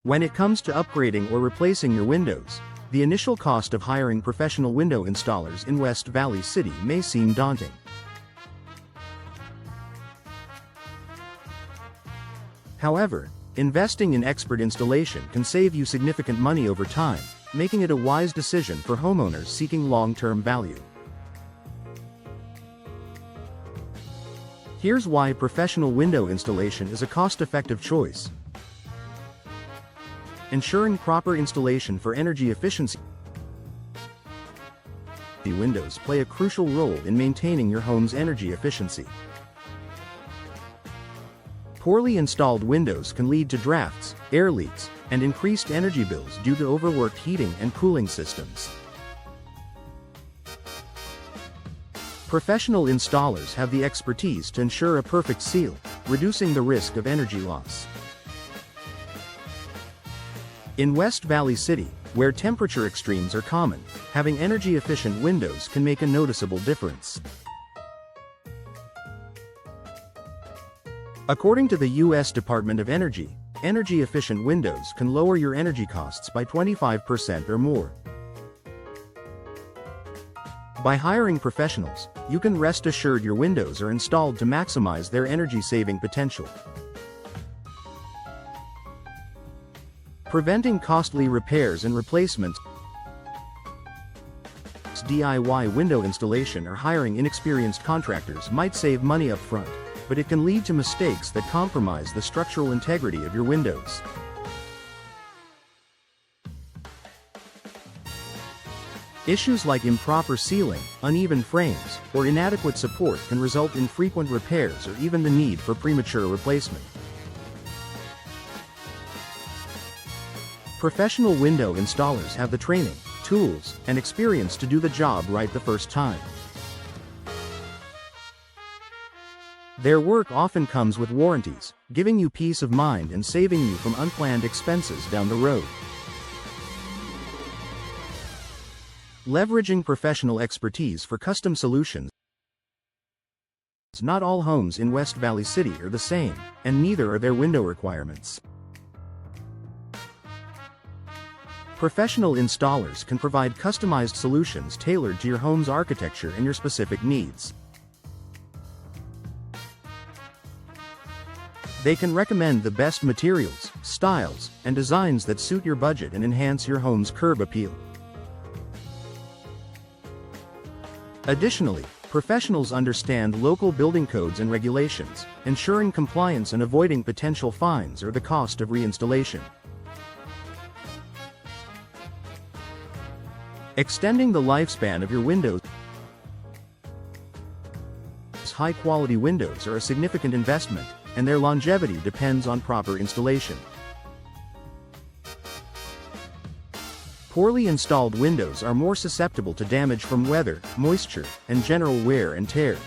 When it comes to upgrading or replacing your windows, the initial cost of hiring professional window installers in West Valley City may seem daunting. However, investing in expert installation can save you significant money over time, making it a wise decision for homeowners seeking long-term value. Here's why professional window installation is a cost-effective choice. Ensuring proper installation for energy efficiency. Windows play a crucial role in maintaining your home's energy efficiency. Poorly installed windows can lead to drafts, air leaks, and increased energy bills due to overworked heating and cooling systems. Professional installers have the expertise to ensure a perfect seal, reducing the risk of energy loss. In West Valley City, where temperature extremes are common, having energy-efficient windows can make a noticeable difference. According to the U.S. Department of Energy, energy-efficient windows can lower your energy costs by 25% or more. By hiring professionals, you can rest assured your windows are installed to maximize their energy-saving potential. Preventing costly repairs and replacements. DIY window installation or hiring inexperienced contractors might save money up front, but it can lead to mistakes that compromise the structural integrity of your windows. Issues like improper sealing, uneven frames, or inadequate support can result in frequent repairs or even the need for premature replacement. Professional window installers have the training, tools, and experience to do the job right the first time. Their work often comes with warranties, giving you peace of mind and saving you from unplanned expenses down the road. Leveraging professional expertise for custom solutions. Not all homes in West Valley City are the same, and neither are their window requirements. Professional installers can provide customized solutions tailored to your home's architecture and your specific needs. They can recommend the best materials, styles, and designs that suit your budget and enhance your home's curb appeal. Additionally, professionals understand local building codes and regulations, ensuring compliance and avoiding potential fines or the cost of reinstallation. Extending the lifespan of your windows. High-quality windows are a significant investment, and their longevity depends on proper installation. Poorly installed windows are more susceptible to damage from weather, moisture, and general wear and tear.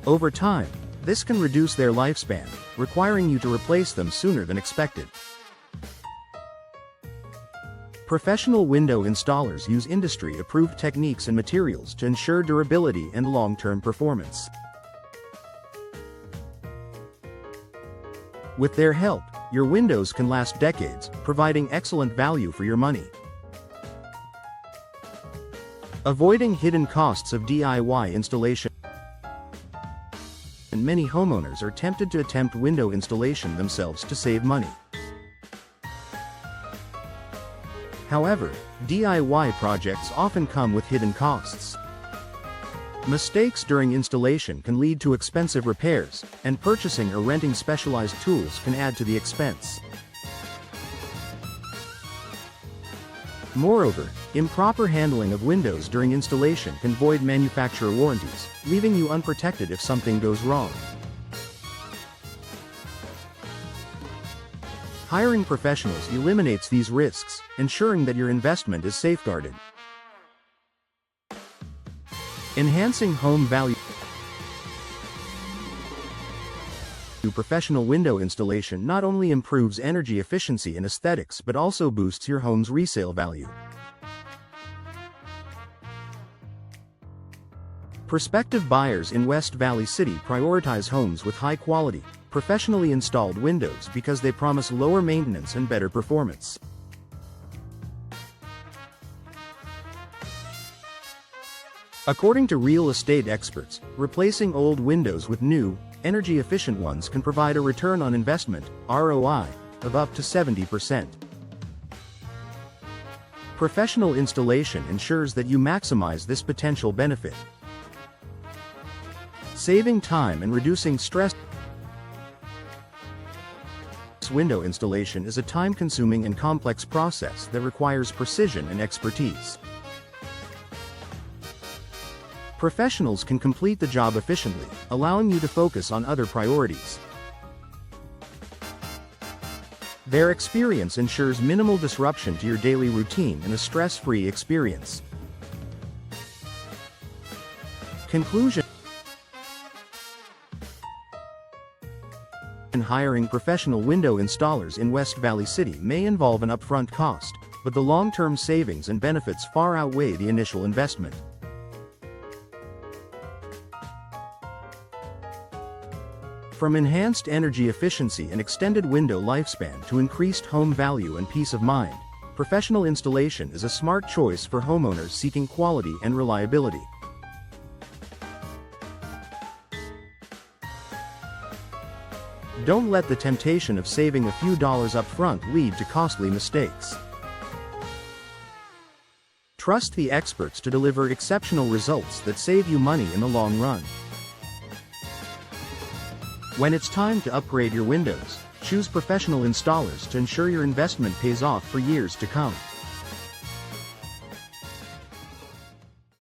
Over time, this can reduce their lifespan, requiring you to replace them sooner than expected. Professional window installers use industry-approved techniques and materials to ensure durability and long-term performance. With their help, your windows can last decades, providing excellent value for your money. Avoiding hidden costs of DIY installation. And many homeowners are tempted to attempt window installation themselves to save money. However, DIY projects often come with hidden costs. Mistakes during installation can lead to expensive repairs, and purchasing or renting specialized tools can add to the expense. Moreover, improper handling of windows during installation can void manufacturer warranties, leaving you unprotected if something goes wrong. Hiring professionals eliminates these risks, ensuring that your investment is safeguarded. Enhancing home value. Professional window installation not only improves energy efficiency and aesthetics but also boosts your home's resale value. Prospective buyers in West Valley City prioritize homes with high quality, professionally installed windows because they promise lower maintenance and better performance. According to real estate experts, replacing old windows with new, energy-efficient ones can provide a return on investment, ROI, of up to 70%. Professional installation ensures that you maximize this potential benefit, saving time and reducing stress. Window installation is a time-consuming and complex process that requires precision and expertise. Professionals can complete the job efficiently, allowing you to focus on other priorities. Their experience ensures minimal disruption to your daily routine and a stress-free experience. Conclusion: hiring professional window installers in West Valley City may involve an upfront cost, but the long-term savings and benefits far outweigh the initial investment. From enhanced energy efficiency and extended window lifespan to increased home value and peace of mind, professional installation is a smart choice for homeowners seeking quality and reliability. Don't let the temptation of saving a few dollars up front lead to costly mistakes. Trust the experts to deliver exceptional results that save you money in the long run. When it's time to upgrade your windows, choose professional installers to ensure your investment pays off for years to come.